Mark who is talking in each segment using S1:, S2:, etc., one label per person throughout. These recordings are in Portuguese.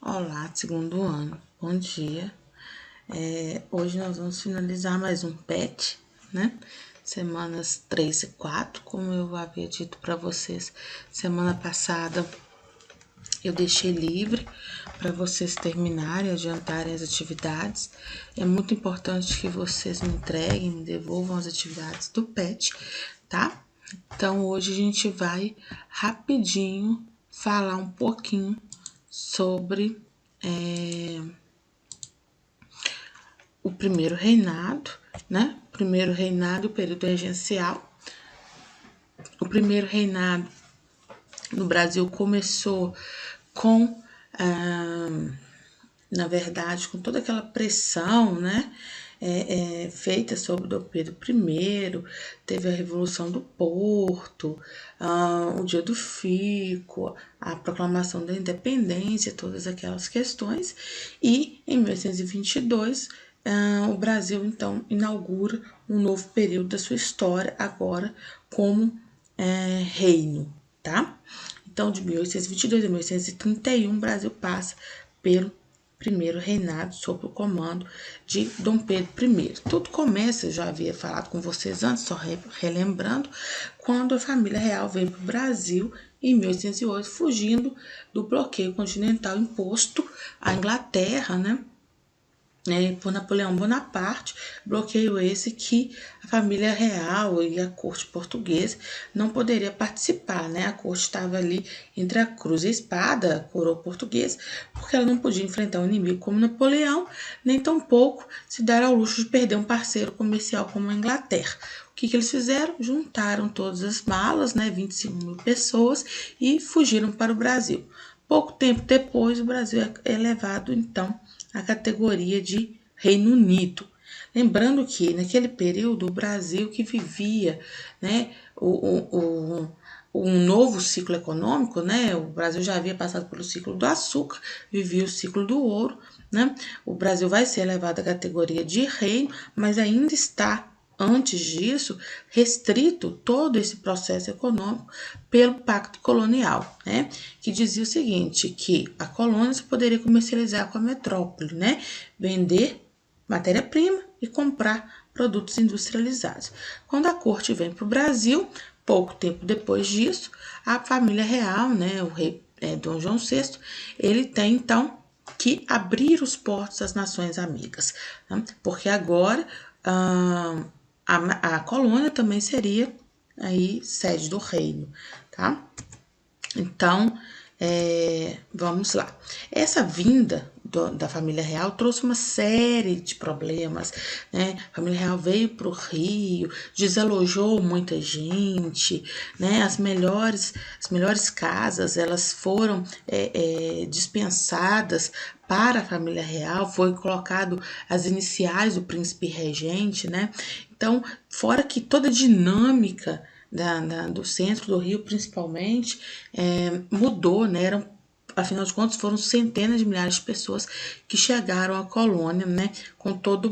S1: Olá, segundo ano, bom dia. Hoje nós vamos finalizar mais um PET, né? Semanas 3 e 4, como eu havia dito para vocês semana passada, eu deixei livre para vocês terminarem, adiantarem as atividades. É muito importante que vocês me entreguem, me devolvam as atividades do PET, tá? Então, hoje a gente vai rapidinho falar um pouquinho sobre o primeiro reinado, né? O primeiro reinado, o período regencial. O primeiro reinado no Brasil começou com, na verdade, com toda aquela pressão, né? Feita sobre Dom Pedro I, teve a Revolução do Porto, o Dia do Fico, a proclamação da independência, todas aquelas questões, e em 1822 o Brasil então inaugura um novo período da sua história, agora como reino, tá? Então, de 1822 a 1831, o Brasil passa pelo primeiro reinado sob o comando de Dom Pedro I. Tudo começa, eu já havia falado com vocês antes, só relembrando, quando a família real veio para o Brasil em 1808, fugindo do bloqueio continental imposto à Inglaterra, né? Por Napoleão Bonaparte, bloqueio esse que a família real e a corte portuguesa não poderia participar, né? A corte estava ali entre a cruz e a espada, a coroa portuguesa, porque ela não podia enfrentar um inimigo como Napoleão, nem tampouco se dar ao luxo de perder um parceiro comercial como a Inglaterra. O que eles fizeram? Juntaram todas as malas, né, 25 mil pessoas, e fugiram para o Brasil. Pouco tempo depois, o Brasil é levado, então, à categoria de Reino Unido. Lembrando que, naquele período, o Brasil que vivia, né, um novo ciclo econômico, né? O Brasil já havia passado pelo ciclo do açúcar, vivia o ciclo do ouro, né? O Brasil vai ser elevado à categoria de reino, mas ainda está, antes disso, restrito todo esse processo econômico pelo Pacto Colonial, né? Que dizia o seguinte, que a colônia se poderia comercializar com a metrópole, né? Vender matéria-prima e comprar produtos industrializados. Quando a corte vem para o Brasil, pouco tempo depois disso, a família real, né, o rei Dom João VI, ele tem então que abrir os portos às nações amigas, né? Porque agora a colônia também seria aí sede do reino, tá? Então, vamos lá. Essa vinda da família real trouxe uma série de problemas, né? A família real veio para o Rio, desalojou muita gente, né? As melhores casas, elas foram dispensadas para a família real, foi colocado as iniciais do príncipe regente, né? Então, fora que toda a dinâmica do centro do Rio, principalmente, mudou, né? Afinal de contas, foram centenas de milhares de pessoas que chegaram à colônia, né? Com todo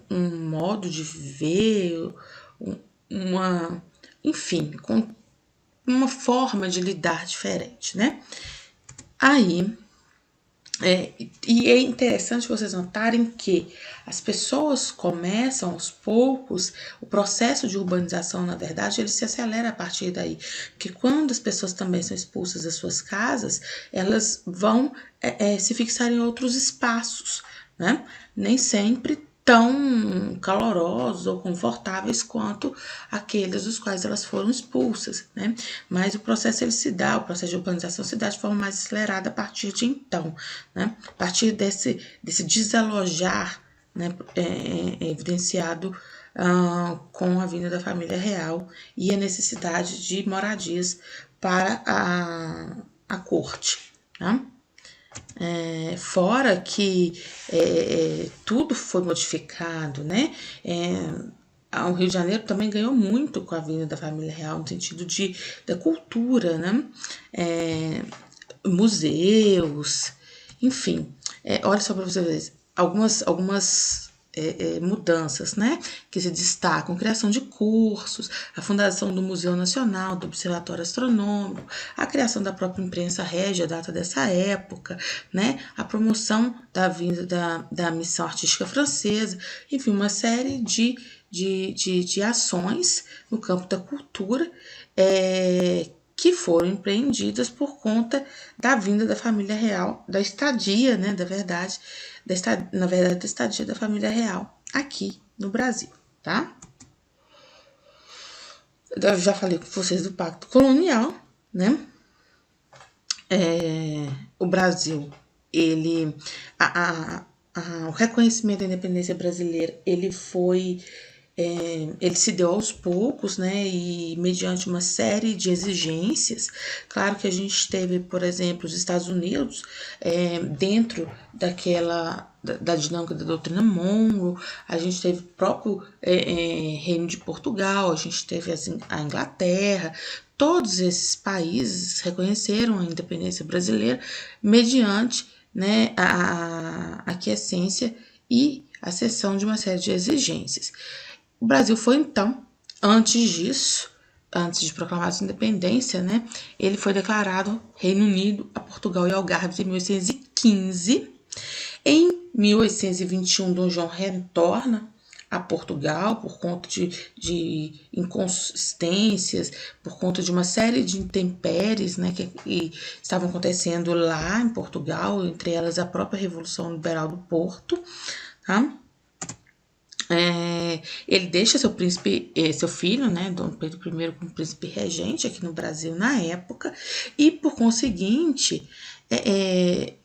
S1: um modo de viver, enfim, com uma forma de lidar diferente, né? Aí, e é interessante vocês notarem que as pessoas começam aos poucos, o processo de urbanização, na verdade, ele se acelera a partir daí. Porque quando as pessoas também são expulsas das suas casas, elas vão se fixar em outros espaços, né? Nem sempre tão calorosos ou confortáveis quanto aqueles dos quais elas foram expulsas, né? Mas o processo o processo de urbanização se dá de forma mais acelerada a partir de então, né? A partir desse desalojar, né? Evidenciado com a vinda da família real e a necessidade de moradias para a corte, né? Fora que tudo foi modificado, né? O Rio de Janeiro também ganhou muito com a vinda da família real, no sentido da cultura, né? Museus, enfim. Olha só para vocês verem, algumas mudanças, né, que se destacam: criação de cursos, a fundação do Museu Nacional, do Observatório Astronômico, a criação da própria imprensa régia, data dessa época, né, a promoção da vinda da missão artística francesa, enfim, uma série de ações no campo da cultura que foram empreendidas por conta da vinda da família real, da estadia, né, da estadia da família real aqui no Brasil, tá? Eu já falei com vocês do Pacto Colonial, né? O Brasil, o reconhecimento da independência brasileira, ele se deu aos poucos, né, e mediante uma série de exigências. Claro que a gente teve, por exemplo, os Estados Unidos dentro da dinâmica da doutrina Monroe, a gente teve o próprio Reino de Portugal, a gente teve a Inglaterra. Todos esses países reconheceram a independência brasileira mediante, né, a aquiescência e a cessão de uma série de exigências. O Brasil foi, então, antes de proclamar sua independência, né, ele foi declarado Reino Unido a Portugal e Algarve em 1815. Em 1821, Dom João retorna a Portugal por conta de inconsistências, por conta de uma série de intempéries, né, que estavam acontecendo lá em Portugal, entre elas a própria Revolução Liberal do Porto, tá? Ele deixa seu filho, né, Dom Pedro I, como príncipe regente aqui no Brasil na época, e por conseguinte,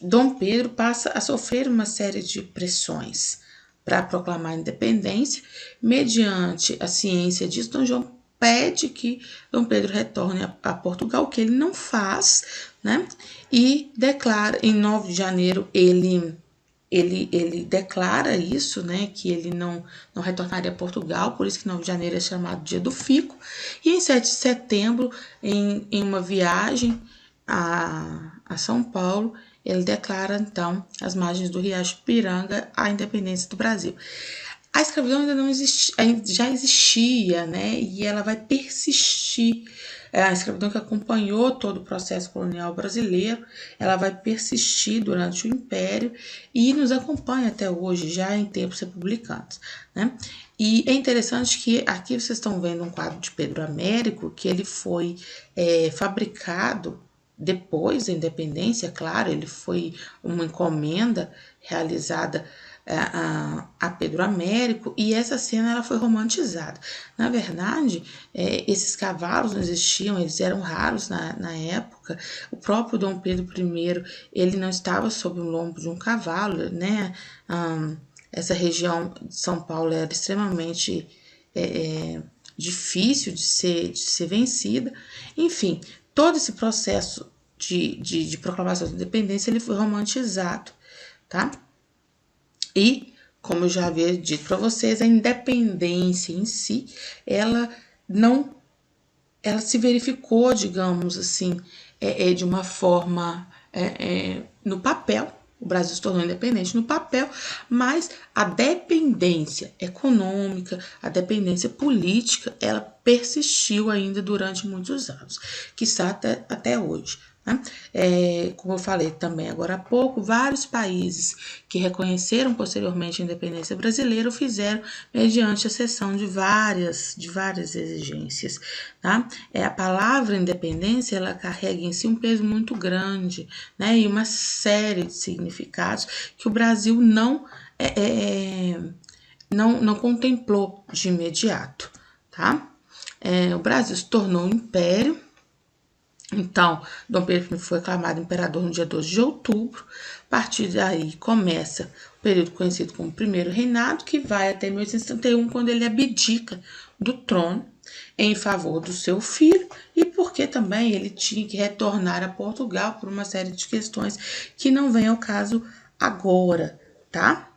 S1: Dom Pedro passa a sofrer uma série de pressões para proclamar a independência. Mediante a ciência disso, Dom João pede que Dom Pedro retorne a Portugal, que ele não faz, né, e declara, em 9 de janeiro, ele declara isso, né, que ele não retornaria a Portugal, por isso que 9 de janeiro é chamado Dia do Fico. E em 7 de setembro, em uma viagem a São Paulo, ele declara, então, às margens do Riacho Piranga, a independência do Brasil. A escravidão ainda não existia, já existia, né, e ela vai persistir. A escravidão que acompanhou todo o processo colonial brasileiro, ela vai persistir durante o Império e nos acompanha até hoje, já em tempos republicanos, né? E é interessante que aqui vocês estão vendo um quadro de Pedro Américo, que ele foi fabricado depois da independência, claro, ele foi uma encomenda realizada a Pedro Américo, e essa cena ela foi romantizada. Na verdade, esses cavalos não existiam, eles eram raros na época. O próprio Dom Pedro I, ele não estava sob o lombo de um cavalo, né? Essa região de São Paulo era extremamente difícil de ser vencida. Enfim, todo esse processo de proclamação de independência ele foi romantizado, tá? E, como eu já havia dito para vocês, a independência em si, ela se verificou, digamos assim, de uma forma no papel. O Brasil se tornou independente no papel, mas a dependência econômica, a dependência política, ela persistiu ainda durante muitos anos, quiçá até hoje. Como eu falei também agora há pouco, vários países que reconheceram posteriormente a independência brasileira o fizeram mediante a cessão de várias exigências, tá? A palavra independência ela carrega em si um peso muito grande, né? E uma série de significados que o Brasil não contemplou de imediato, tá? O Brasil se tornou um império. Então, Dom Pedro foi aclamado imperador no dia 12 de outubro. A partir daí começa o período conhecido como Primeiro Reinado, que vai até 1871, quando ele abdica do trono em favor do seu filho e porque também ele tinha que retornar a Portugal por uma série de questões que não vem ao caso agora, tá?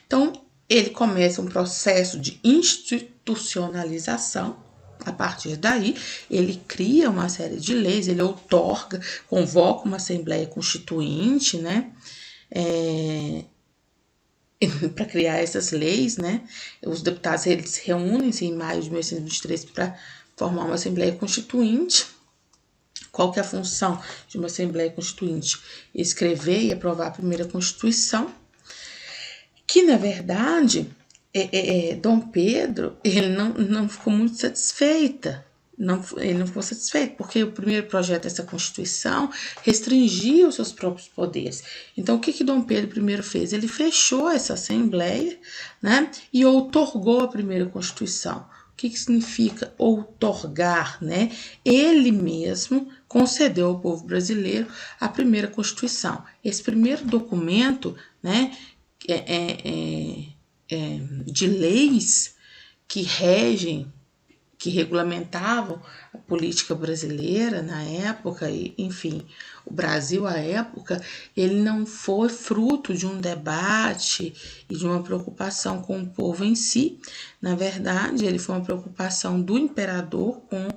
S1: Então, ele começa um processo de institucionalização. A partir daí, ele cria uma série de leis, ele convoca uma Assembleia Constituinte, né? para criar essas leis, né? Os deputados eles reúnem-se em maio de 1823 para formar uma Assembleia Constituinte. Qual que é a função de uma Assembleia Constituinte? Escrever e aprovar a primeira Constituição, que na verdade Dom Pedro ele não ficou muito satisfeita. Ele não ficou satisfeito, porque o primeiro projeto dessa Constituição restringia os seus próprios poderes. Então, o que Dom Pedro I fez? Ele fechou essa Assembleia, né, e outorgou a primeira Constituição. O que significa outorgar? Né? Ele mesmo concedeu ao povo brasileiro a primeira Constituição. Esse primeiro documento, né, de leis que regem, que regulamentavam a política brasileira na época, e, enfim, o Brasil à época, ele não foi fruto de um debate e de uma preocupação com o povo em si. Na verdade, ele foi uma preocupação do imperador com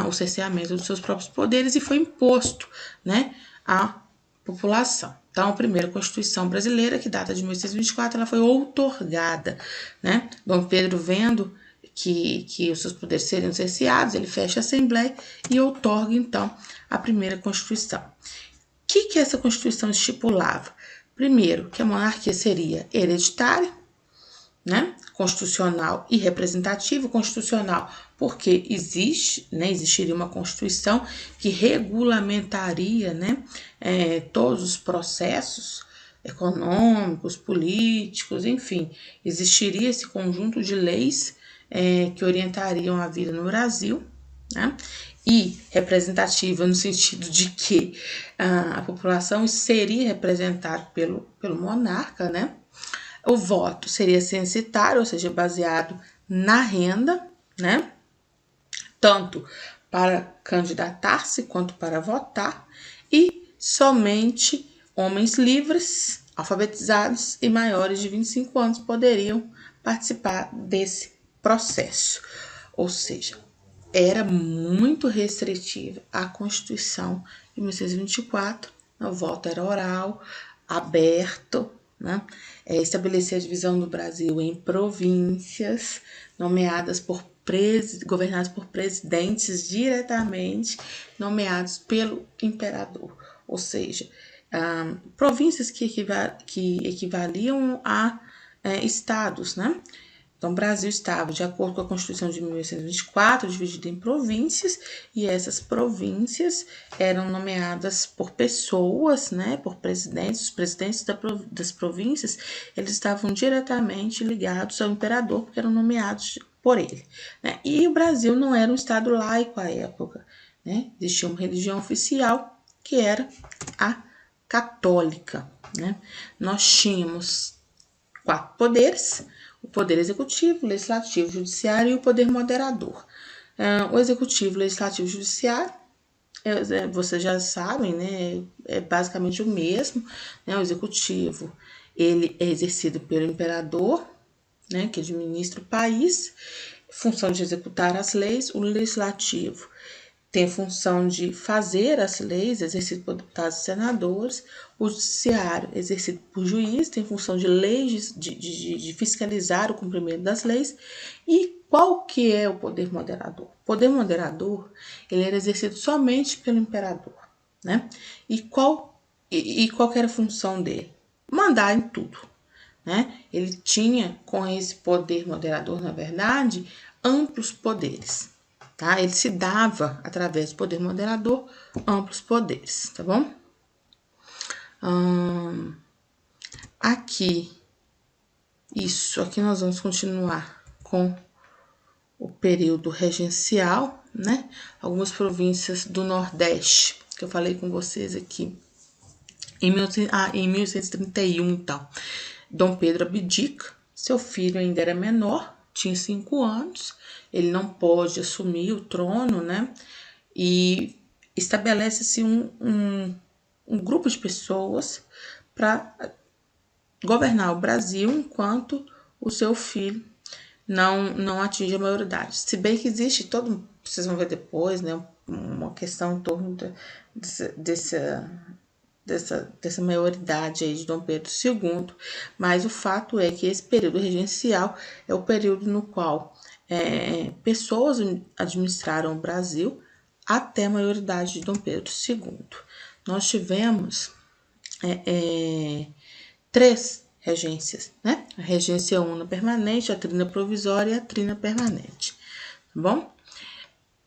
S1: o cerceamento dos seus próprios poderes e foi imposto, né, à população. Então, a primeira Constituição brasileira, que data de 1824, ela foi outorgada, né? Dom Pedro, vendo que os seus poderes seriam cerceados, ele fecha a Assembleia e outorga, então, a primeira Constituição. O que essa Constituição estipulava? Primeiro, que a monarquia seria hereditária, né? Constitucional e representativa. Constitucional, porque existiria uma Constituição que regulamentaria, né, todos os processos econômicos, políticos, enfim, existiria esse conjunto de leis que orientariam a vida no Brasil, né? E representativa no sentido de que a população seria representada pelo monarca, né? O voto seria censitário, ou seja, baseado na renda, né? Tanto para candidatar-se quanto para votar, e somente homens livres, alfabetizados e maiores de 25 anos poderiam participar desse processo. Ou seja, era muito restritiva a Constituição de 1924, o voto era oral, aberto, né? Estabelecer a divisão do Brasil em províncias, nomeadas governadas por presidentes diretamente nomeados pelo imperador, ou seja, províncias que equivaliam a estados, né? Então, o Brasil estava, de acordo com a Constituição de 1824, dividido em províncias, e essas províncias eram nomeadas por pessoas, né, por presidentes. Os presidentes das províncias, eles estavam diretamente ligados ao imperador, porque eram nomeados por ele, né? E o Brasil não era um estado laico à época, né? Existia uma religião oficial, que era a católica, né? Nós tínhamos 4 poderes: o poder executivo, legislativo, judiciário e o poder moderador. O executivo, legislativo e judiciário, vocês já sabem, né? É basicamente o mesmo, né? O executivo, ele é exercido pelo imperador, né? Que administra o país, função de executar as leis. O legislativo tem a função de fazer as leis, exercido por deputados e senadores. O judiciário, exercido por juiz, tem função de leis, de fiscalizar o cumprimento das leis. E qual que é o poder moderador? O poder moderador, ele era exercido somente pelo imperador, né? E qual que era a função dele? Mandar em tudo, né? Ele tinha, com esse poder moderador, na verdade, amplos poderes. Tá? Ele se dava, através do poder moderador, amplos poderes, tá bom? Aqui nós vamos continuar com o período regencial, né? Algumas províncias do Nordeste, que eu falei com vocês aqui. Em 1831, então, Dom Pedro abdica, seu filho ainda era menor, tinha 5 anos, ele não pode assumir o trono, né? E estabelece-se um grupo de pessoas para governar o Brasil enquanto o seu filho não atinge a maioridade. Se bem que existe vocês vão ver depois, né? Uma questão em torno dessa maioridade aí de Dom Pedro II, mas o fato é que esse período regencial é o período no qual pessoas administraram o Brasil até a maioridade de Dom Pedro II. Nós tivemos 3 regências, né? A regência una permanente, a trina provisória e a trina permanente, tá bom?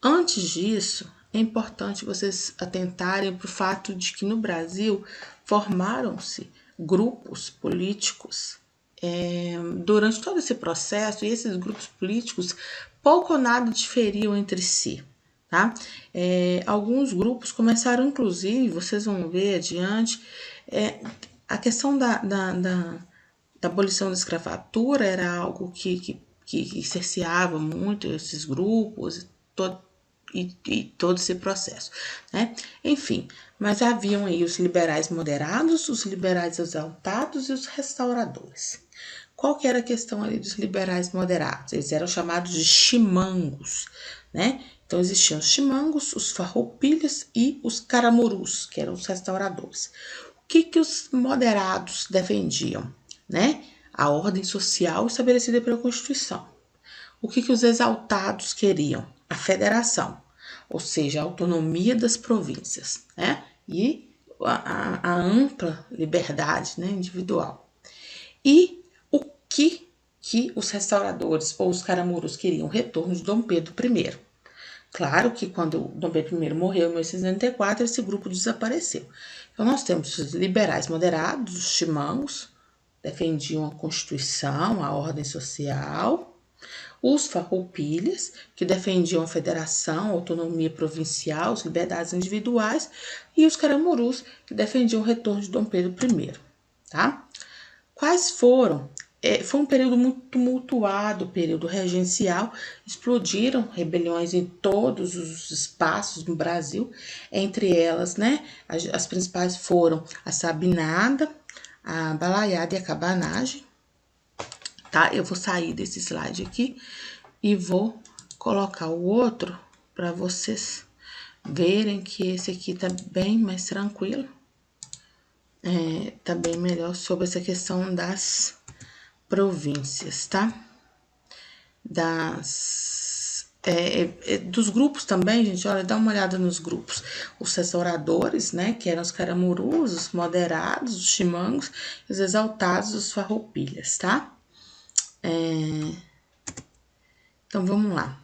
S1: Antes disso, é importante vocês atentarem para o fato de que no Brasil formaram-se grupos políticos durante todo esse processo, e esses grupos políticos pouco ou nada diferiam entre si. Tá? Alguns grupos começaram, inclusive, vocês vão ver adiante, a questão da abolição da escravatura era algo que cerceava muito esses grupos e todo esse processo, né? Enfim, mas haviam aí os liberais moderados, os liberais exaltados e os restauradores. Qual que era a questão ali dos liberais moderados? Eles eram chamados de chimangos, né? Então existiam os chimangos, os farroupilhas e os caramurus, que eram os restauradores. O que os moderados defendiam, né? A ordem social estabelecida pela Constituição. O que os exaltados queriam? A federação, ou seja, a autonomia das províncias, né? E a ampla liberdade, né, individual. E o que os restauradores ou os caramurus queriam? O retorno de Dom Pedro I. Claro que quando Dom Pedro I morreu em 1894, esse grupo desapareceu. Então nós temos os liberais moderados, os chimangos, defendiam a Constituição, a ordem social. Os farroupilhas, que defendiam a federação, a autonomia provincial, as liberdades individuais, e os caramurus, que defendiam o retorno de Dom Pedro I. Tá? Quais foram? Foi um período muito tumultuado, período regencial, explodiram rebeliões em todos os espaços no Brasil, entre elas, né, as principais foram a Sabinada, a Balaiada e a Cabanagem. Tá? Eu vou sair desse slide aqui e vou colocar o outro para vocês verem que esse aqui tá bem mais tranquilo. Tá bem melhor sobre essa questão das províncias, tá? Dos grupos também, gente, olha, dá uma olhada nos grupos. Os restauradores, né, que eram os caramurus, os moderados, os chimangos, os exaltados, os farroupilhas, tá? Então, vamos lá.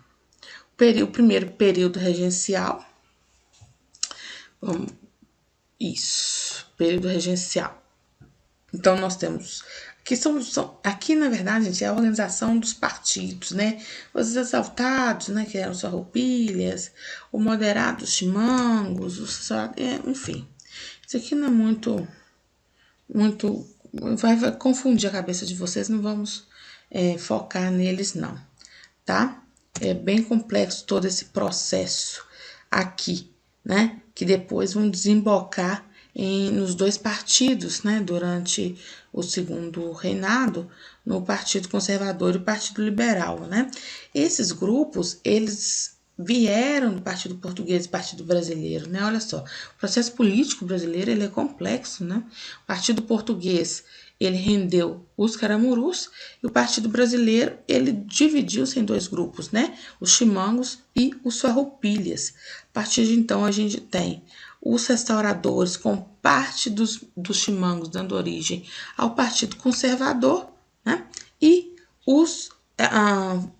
S1: O primeiro período regencial. Período regencial. Então, nós temos... Aqui, na verdade, gente, é a organização dos partidos, né? Os exaltados, né, que eram os farroupilhas, o moderado, os chimangos, enfim. Isso aqui não é muito... Vai confundir a cabeça de vocês, não vamos focar neles, não, tá? É bem complexo todo esse processo aqui, né? Que depois vão desembocar nos 2 partidos, né? Durante o segundo reinado, no Partido Conservador e o Partido Liberal, né? Esses grupos, eles vieram do Partido Português e Partido Brasileiro, né? Olha só, o processo político brasileiro, ele é complexo, né? O Partido Português, ele rendeu os caramurus, e o Partido Brasileiro, ele dividiu-se em 2 grupos, né? Os chimangos e os farroupilhas. A partir de então, a gente tem os restauradores com parte dos chimangos dando origem ao Partido Conservador, né? E os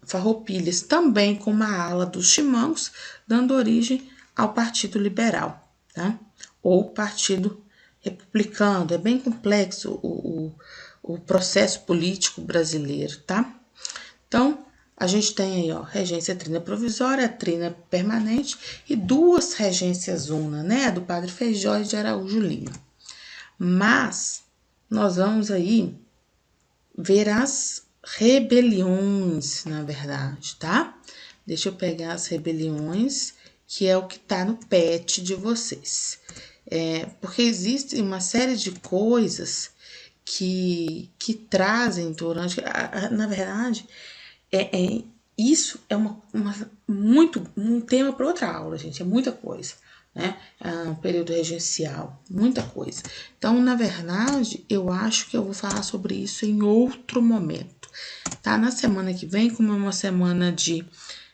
S1: farroupilhas também com uma ala dos chimangos dando origem ao Partido Liberal, tá? Ou Partido Republicano. É bem complexo o processo político brasileiro, tá? Então, a gente tem aí, ó, regência trina provisória, trina permanente e 2 regências una, né? A do Padre Feijó e de Araújo Lima. Mas nós vamos aí ver as rebeliões, na verdade, tá? Deixa eu pegar as rebeliões, que é o que tá no PET de vocês. Porque existe uma série de coisas que trazem durante... Na verdade, isso é um tema para outra aula, gente. É muita coisa, né? Período regencial, muita coisa. Então, na verdade, eu acho que eu vou falar sobre isso em outro momento, tá? Na semana que vem, como é uma semana de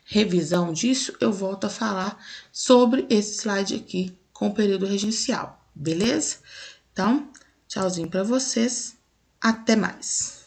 S1: revisão disso, eu volto a falar sobre esse slide aqui com o período regencial, beleza? Então, tchauzinho para vocês, até mais!